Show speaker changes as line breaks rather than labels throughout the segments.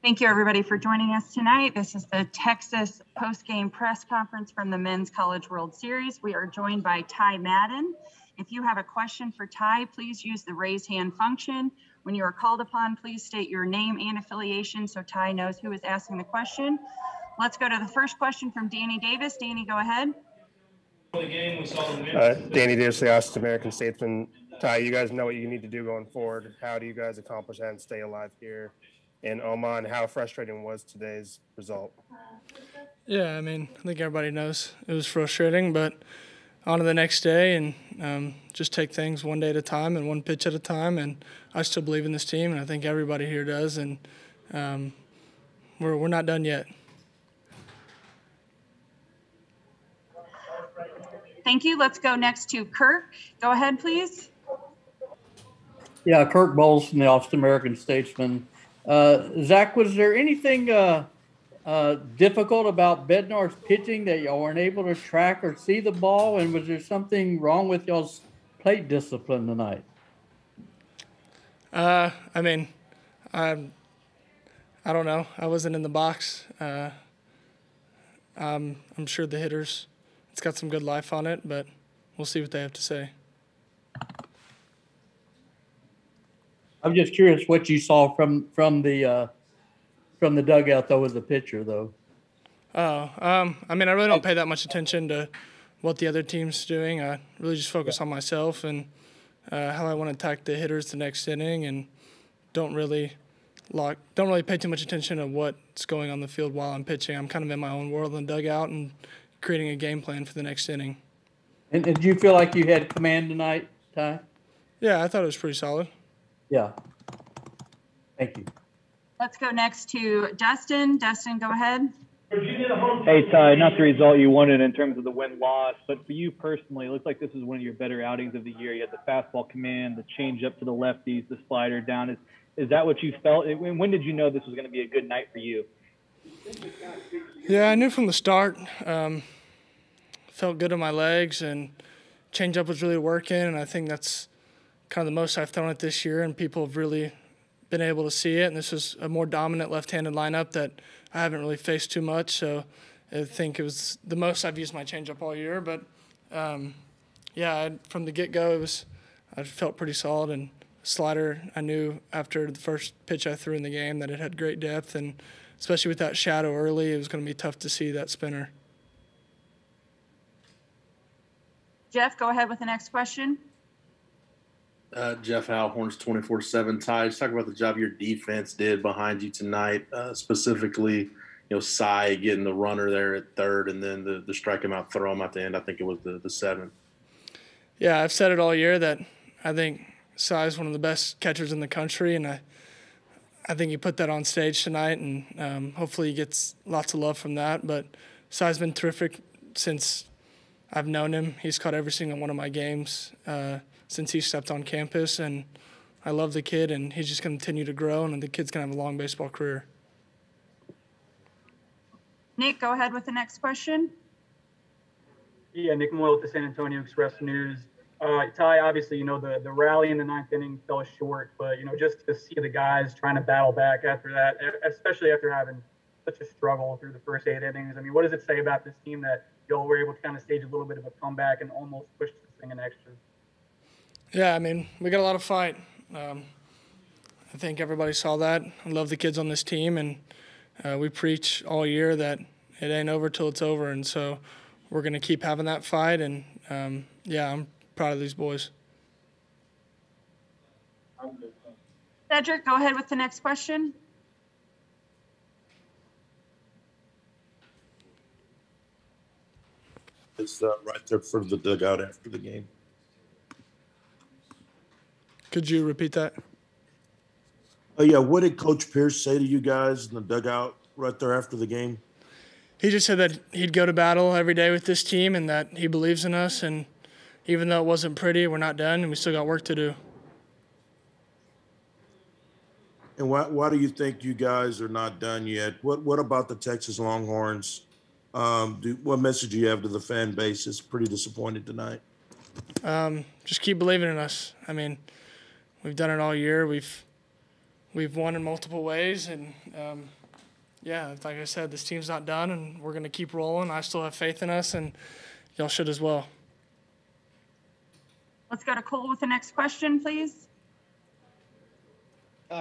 Thank you, everybody, for joining us tonight. This is the Texas post-game press conference from the Men's College World Series. We are joined by Ty Madden. If you have a question for Ty, please use the raise hand function. When you are called upon, please state your name and affiliation so Ty knows who is asking the question. Let's go to the first question from Danny Davis. Danny, go ahead.
Danny Davis, the Austin American Statesman. Ty, you guys know what you need to do going forward. How do you guys accomplish that and stay alive here in Oman? How frustrating was today's result?
Yeah, I mean, I think everybody knows it was frustrating, but on to the next day and just take things one day at a time and one pitch at a time. And I still believe in this team, and I think everybody here does. And we're not done yet.
Thank you. Let's go next to Kirk. Go ahead, please.
Yeah, Kirk Bowles from the Austin American Statesman. Zach, was there anything difficult about Bednar's pitching that y'all weren't able to track or see the ball? And was there something wrong with y'all's plate discipline tonight?
I mean, I don't know. I wasn't in the box. I'm sure the hitters, it's got some good life on it, but we'll see what they have to say.
I'm just curious what you saw from the dugout, though, as a pitcher, though.
I mean, I really don't pay that much attention to what the other team's doing. I really just focus on myself and how I want to attack the hitters the next inning, and don't really pay too much attention to what's going on the field while I'm pitching. I'm kind of in my own world in the dugout and creating a game plan for the next inning.
And did you feel like you had command tonight, Ty?
Yeah, I thought it was pretty solid.
Yeah. Thank you.
Let's go next to Dustin. Dustin, go ahead.
Hey, Ty, not the result you wanted in terms of the win-loss, but for you personally, it looks like this is one of your better outings of the year. You had the fastball command, the change-up to the lefties, the slider down. Is that what you felt? When did you know this was going to be a good night for you?
Yeah, I knew from the start. Felt good on my legs, and change-up was really working, and I think that's kind of the most I've thrown it this year, and people have really been able to see it. And this is a more dominant left-handed lineup that I haven't really faced too much, so I think it was the most I've used my changeup all year. But yeah, from the get-go, I felt pretty solid. And slider, I knew after the first pitch I threw in the game that it had great depth, and especially with that shadow early, it was going to be tough to see that spinner.
Jeff, go ahead with the next question.
Jeff Alhorns, 24/7. Ty, just talk about the job your defense did behind you tonight, specifically, Cy getting the runner there at third, and then the strike him out, throw him at the end. I think it was the seventh.
Yeah, I've said it all year that I think Cy is one of the best catchers in the country, and I think he put that on stage tonight, and hopefully he gets lots of love from that. But Cy's been terrific since I've known him. He's caught every single one of my games since he stepped on campus, and I love the kid, and he's just going to continue to grow, and the kid's going to have a long baseball career.
Nick, go ahead with the next question.
Yeah, Nick Moyle with the San Antonio Express-News. Ty, obviously, the rally in the ninth inning fell short, but, just to see the guys trying to battle back after that, especially after having such a struggle through the first 8 innings. I mean, what does it say about this team that y'all were able to kind of stage a little bit of a comeback and almost push this thing an extra?
Yeah, I mean, we got a lot of fight. I think everybody saw that. I love the kids on this team, and we preach all year that it ain't over till it's over, and so we're going to keep having that fight, and, yeah, I'm proud of these boys.
Cedric, go ahead with the next question.
It's right there for the dugout after the game.
Could you repeat that?
Oh, yeah. What did Coach Pierce say to you guys in the dugout right there after the game?
He just said that he'd go to battle every day with this team and that he believes in us. And even though it wasn't pretty, we're not done, and we still got work to do.
And why do you think you guys are not done yet? What about the Texas Longhorns? What message do you have to the fan base? It's pretty disappointed tonight.
Just keep believing in us. I mean, we've done it all year. We've won in multiple ways, and yeah, like I said, this team's not done, and we're going to keep rolling. I still have faith in us, and y'all should as well.
Let's go to Cole with the next question, please.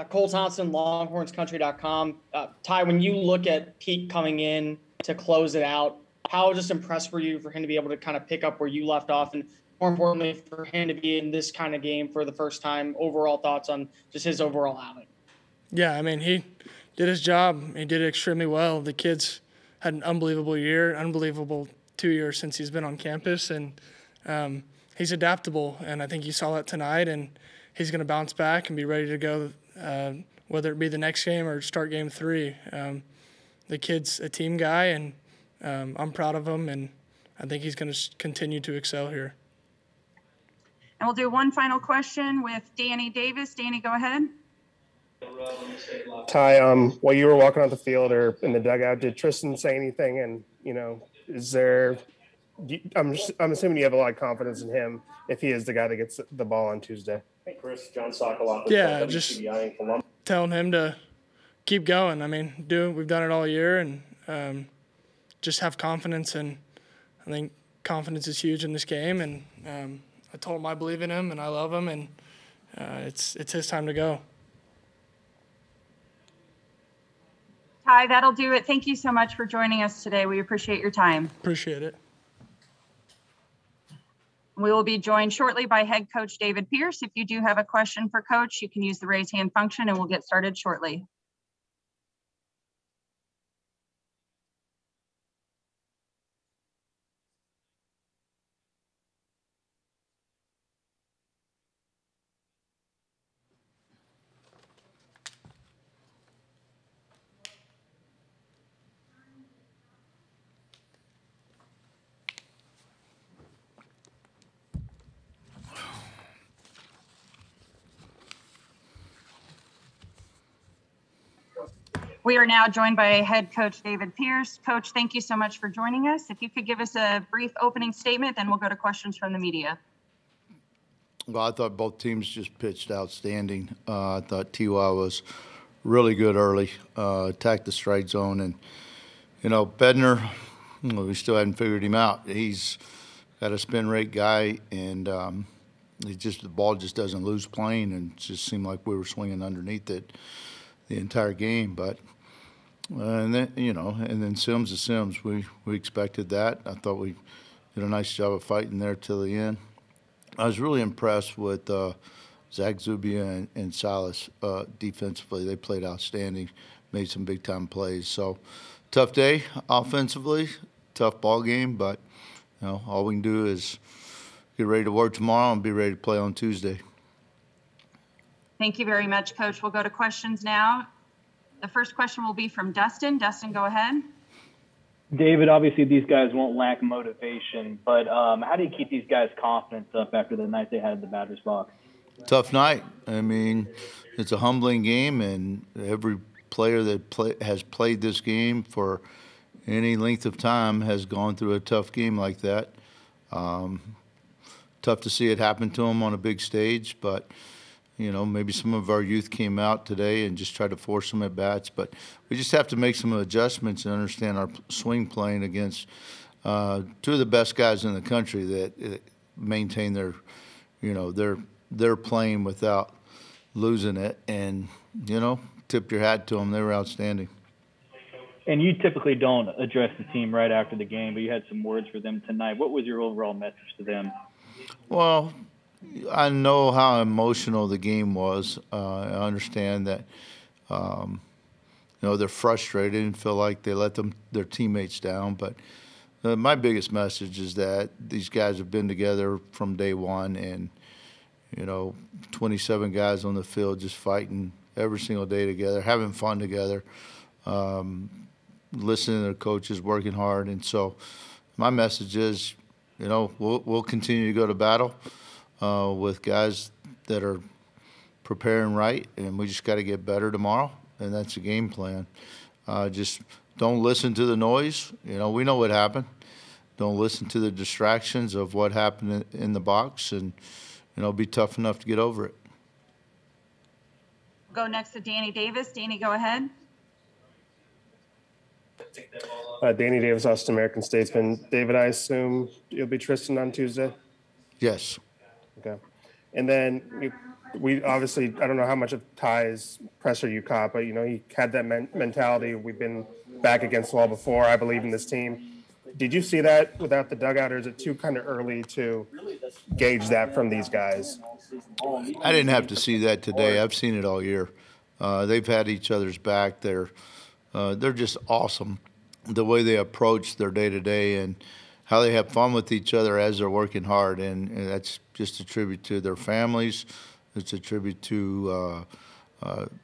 Cole Thompson, LonghornsCountry.com. Ty, when you look at Pete coming in to close it out, how just impressed were you for him to be able to kind of pick up where you left off, and more importantly, for him to be in this kind of game for the first time? Overall thoughts on just his overall outing?
Yeah, I mean, he did his job. He did it extremely well. The kid's had an unbelievable year, unbelievable 2 years since he's been on campus, and he's adaptable, and I think you saw that tonight, and he's going to bounce back and be ready to go, whether it be the next game or start game 3. The kid's a team guy, and I'm proud of him, and I think he's going to continue to excel here.
And we'll do one final question with Danny Davis. Danny, go ahead.
Ty, while you were walking out the field or in the dugout, did Tristan say anything? And, is there – I'm assuming you have a lot of confidence in him if he is the guy that gets the ball on Tuesday.
Hey, Chris, John Sokoloff.
Yeah, just telling him to keep going. I mean, we've done it all year, and just have confidence. And I think confidence is huge in this game. And I told him I believe in him and I love him, and it's his time to go.
Ty, that'll do it. Thank you so much for joining us today. We appreciate your time.
Appreciate it.
We will be joined shortly by head coach David Pierce. If you do have a question for coach, you can use the raise hand function and we'll get started shortly. We are now joined by head coach David Pierce. Coach, thank you so much for joining us. If you could give us a brief opening statement, then we'll go to questions from the media.
Well, I thought both teams just pitched outstanding. I thought TY was really good early, attacked the strike zone. And, Bednar, we still hadn't figured him out. He's got a spin rate guy, and the ball just doesn't lose plane, and it just seemed like we were swinging underneath it the entire game. But and then Sims to Sims, we expected that. I thought we did a nice job of fighting there till the end. I was really impressed with Zach Zubia and Silas defensively. They played outstanding, made some big-time plays. So tough day offensively, tough ball game, but all we can do is get ready to work tomorrow and be ready to play on Tuesday.
Thank you very much, Coach. We'll go to questions now. The first question will be from Dustin. Dustin, go ahead.
David, obviously these guys won't lack motivation, but how do you keep these guys' confidence up after the night they had in the batter's box?
Tough night. I mean, it's a humbling game, and every player that has played this game for any length of time has gone through a tough game like that. Tough to see it happen to them on a big stage, but maybe some of our youth came out today and just tried to force some at bats, but we just have to make some adjustments and understand our swing playing against two of the best guys in the country that maintain their playing without losing it. And tip your hat to them; they were outstanding.
And you typically don't address the team right after the game, but you had some words for them tonight. What was your overall message to them?
Well, I know how emotional the game was. I understand that, they're frustrated and feel like they let their teammates down. But my biggest message is that these guys have been together from day one, and 27 guys on the field just fighting every single day together, having fun together, listening to their coaches, working hard. And so my message is, we'll continue to go to battle with guys that are preparing right, and we just got to get better tomorrow, and that's the game plan. Just don't listen to the noise. We know what happened. Don't listen to the distractions of what happened in the box, and be tough enough to get over it.
Go next to Danny Davis. Danny, go ahead.
Danny Davis, Austin American Statesman. David, I assume you'll be Tristan on Tuesday?
Yes.
Okay. And then we obviously, I don't know how much of Ty's presser you caught, but, he had that mentality. We've been back against the wall before. I believe in this team. Did you see that without the dugout, or is it too kind of early to gauge that from these guys?
I didn't have to see that today. I've seen it all year. They've had each other's back. They're just awesome, the way they approach their day-to-day and how they have fun with each other as they're working hard. And that's just a tribute to their families. It's a tribute to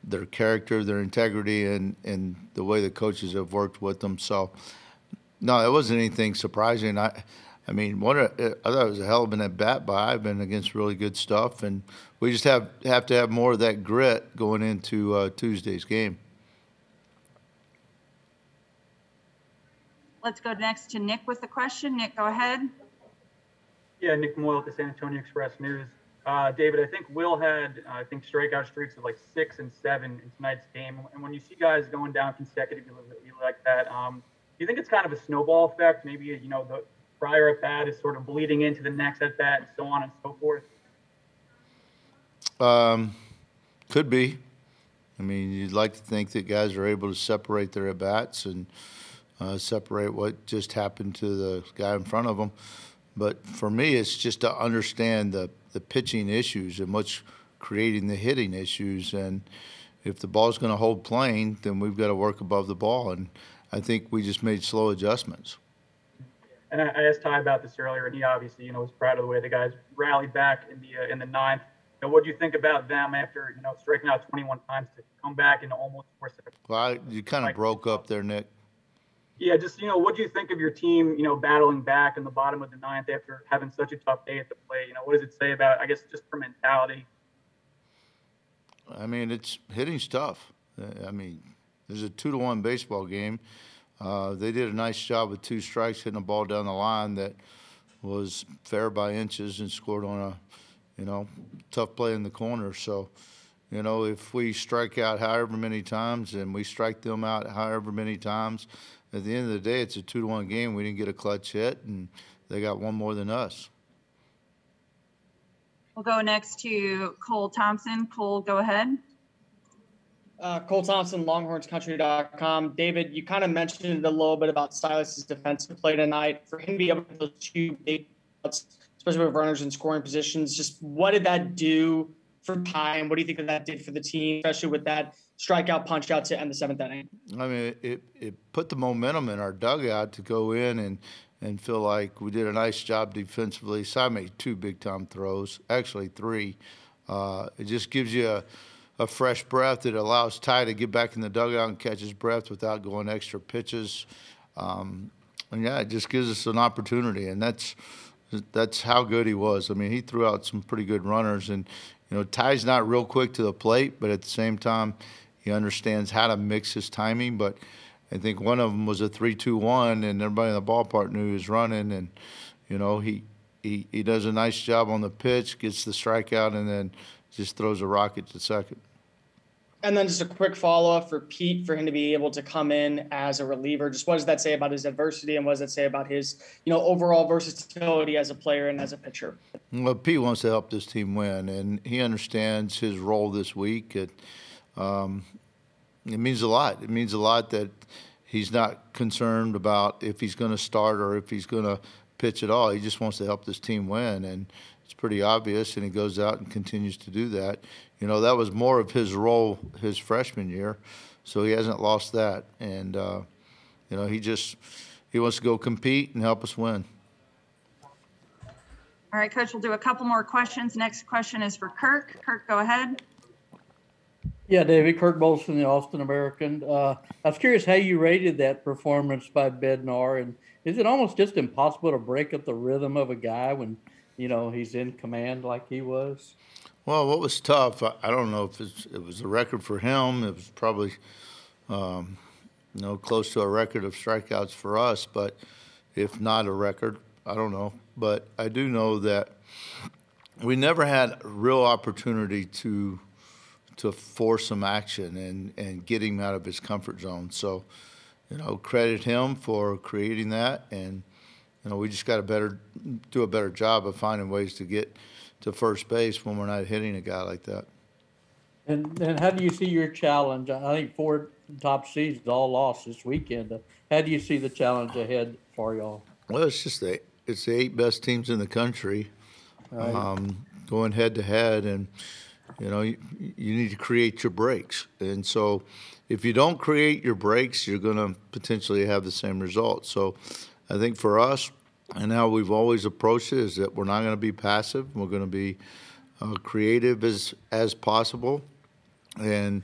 their character, their integrity, and the way the coaches have worked with them. So, no, it wasn't anything surprising. I mean, I thought it was a hell of an at-bat by. I've been against really good stuff, and we just have to have more of that grit going into Tuesday's game.
Let's go next to Nick with the question. Nick, go ahead.
Yeah, Nick Moyle at the San Antonio Express-News. David, I think Will had, strikeout streaks of like 6 and 7 in tonight's game. And when you see guys going down consecutively like that, do you think it's kind of a snowball effect? Maybe, the prior at-bat is sort of bleeding into the next at-bat and so on and so forth?
Could be. I mean, you'd like to think that guys are able to separate their at-bats and separate what just happened to the guy in front of them. But for me, it's just to understand the pitching issues and what's creating the hitting issues. And if the ball's going to hold plane, then we've got to work above the ball. And I think we just made slow adjustments.
And I asked Ty about this earlier, and he obviously, was proud of the way the guys rallied back in the ninth. What do you think about them after, striking out 21 times to come back and almost force it?
Well, you kind of broke up there, Nick.
Yeah, just, what do you think of your team, battling back in the bottom of the ninth after having such a tough day at the plate? What does it say about, I guess, just for mentality?
I mean, it's hitting stuff. I mean, there's a 2-1 baseball game. They did a nice job with 2 strikes, hitting a ball down the line that was fair by inches and scored on a, tough play in the corner. So, if we strike out however many times and we strike them out however many times, at the end of the day, it's a 2-1 game. We didn't get a clutch hit, and they got one more than us.
We'll go next to Cole Thompson. Cole, go ahead.
Cole Thompson, LonghornsCountry.com. David, you kind of mentioned a little bit about Silas's defensive play tonight. For him to be able to those 2 big outs, especially with runners in scoring positions, just what did that do for Ty, and what do you think that did for the team, especially with that strikeout punch out to end the 7th inning?
I mean, it put the momentum in our dugout to go in and feel like we did a nice job defensively. So I made 2 big-time throws, actually 3. It just gives you a fresh breath. It allows Ty to get back in the dugout and catch his breath without going extra pitches. And, yeah, it just gives us an opportunity, and that's how good he was. I mean, he threw out some pretty good runners, and, Ty's not real quick to the plate, but at the same time, he understands how to mix his timing. But I think one of them was a 3-2-1, and everybody in the ballpark knew he was running. And, he does a nice job on the pitch, gets the strikeout, and then just throws a rocket to second.
And then just a quick follow-up for Pete, for him to be able to come in as a reliever. Just what does that say about his adversity, and what does that say about his, overall versatility as a player and as a pitcher?
Well, Pete wants to help this team win, and he understands his role this week. It means a lot. It means a lot that he's not concerned about if he's going to start or if he's going to pitch at all. He just wants to help this team win, and it's pretty obvious, and he goes out and continues to do that. That was more of his role his freshman year, so he hasn't lost that. And, he wants to go compete and help us win.
All right, Coach, we'll do a couple more questions. Next question is for Kirk. Kirk, go ahead.
Yeah, David, Kirk Bowles from the Austin American. I was curious how you rated that performance by Bednar, and is it almost just impossible to break up the rhythm of a guy when, he's in command like he was?
Well, what was tough, I don't know if it was a record for him. It was probably, close to a record of strikeouts for us, but if not a record, I don't know. But I do know that we never had real opportunity to to force some action and get him out of his comfort zone. So, credit him for creating that, and we just got to do a better job of finding ways to get to first base when we're not hitting a guy like that.
And how do you see your challenge? I think 4 top seeds all lost this weekend. How do you see the challenge ahead for y'all?
Well, it's just it's the 8 best teams in the country,
Right.
going head to head, and you need to create your breaks. And so, if you don't create your breaks, you're going to potentially have the same result. So, I think for us, and how we've always approached it, is that we're not going to be passive. We're going to be creative as possible, and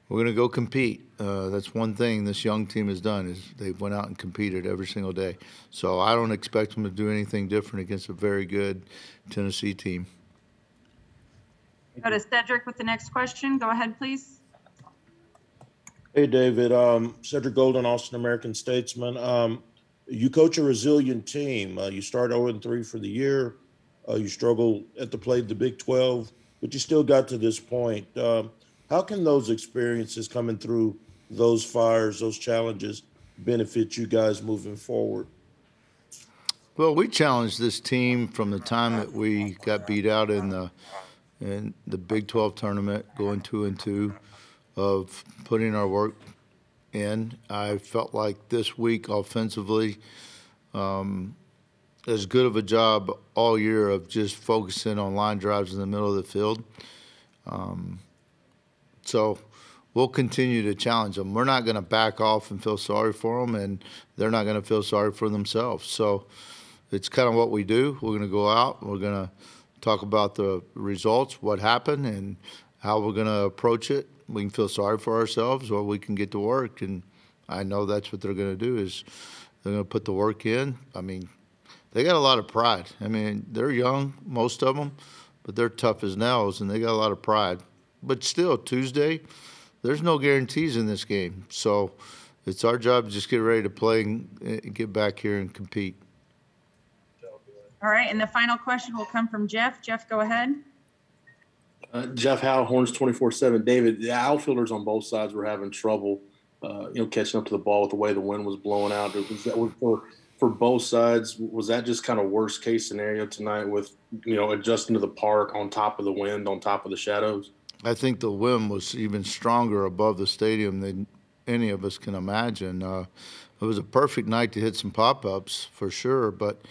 we're going to go compete. That's one thing this young team has done, is they went out and competed every single day. So I don't expect them to do anything different against a very good Tennessee team.
Go to Cedric with the next question. Go ahead, please.
Hey, David. Cedric Golden, Austin American-Statesman. You coach a resilient team. You start 0-3 for the year. You struggle at the plate, the Big 12, but you still got to this point. How can those experiences coming through those fires, those challenges, benefit you guys moving forward?
Well, we challenged this team from the time that we got beat out in the Big 12 tournament, going 2-2, of putting our work in. I felt like this week offensively, as good of a job all year of just focusing on line drives in the middle of the field. So we'll continue to challenge them. We're not going to back off and feel sorry for them, and they're not going to feel sorry for themselves. So it's kind of what we do. We're going to go out. We're going to talk about the results, what happened, and how we're going to approach it. We can feel sorry for ourselves, or we can get to work. And I know that's what they're going to do, is they're going to put the work in. I mean, they got a lot of pride. I mean, they're young, most of them, but they're tough as nails, and they got a lot of pride. But still, Tuesday, there's no guarantees in this game. So it's our job to just get ready to play and get back here and compete.
All right, and the final question will come from Jeff. Jeff, go ahead.
Jeff Howe, Horns 24/7. David, the outfielders on both sides were having trouble, catching up to the ball with the way the wind was blowing out. Was that for both sides? Was that just kind of worst case scenario tonight with adjusting to the park on top of the wind, on top of the shadows?
I think the wind was even stronger above the stadium than any of us can imagine. It was a perfect night to hit some pop-ups for sure, but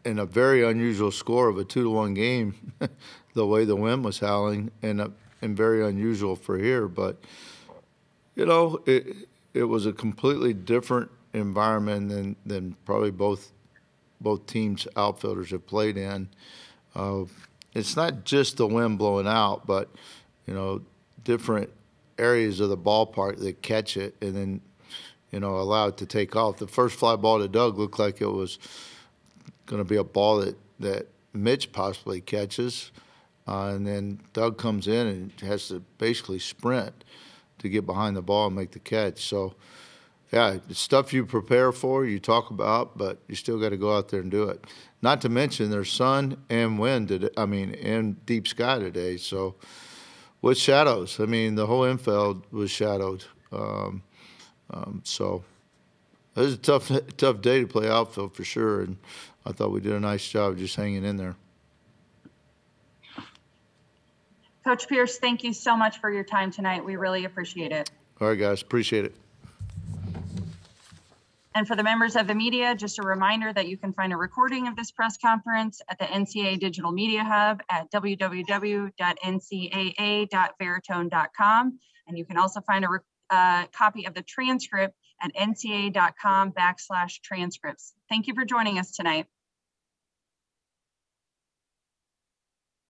in a very unusual score of a 2-1 game, the way the wind was howling, and very unusual for here. But it was a completely different environment than probably both teams' outfielders have played in. It's not just the wind blowing out, but different areas of the ballpark that catch it and then allow it to take off. The first fly ball to Doug looked like it was going to be a ball that Mitch possibly catches, and then Doug comes in and has to basically sprint to get behind the ball and make the catch. So, yeah, it's stuff you prepare for, you talk about, but you still got to go out there and do it. Not to mention there's sun and wind and deep sky today. So with shadows, the whole infield was shadowed. So it was a tough day to play outfield for sure. And I thought we did a nice job just hanging in there.
Coach Pierce, thank you so much for your time tonight. We really appreciate it.
All right, guys, appreciate it.
And for the members of the media, just a reminder that you can find a recording of this press conference at the NCAA Digital Media Hub at www.ncaa.veritone.com. And you can also find a copy of the transcript at ncaa.com/transcripts. Thank you for joining us tonight.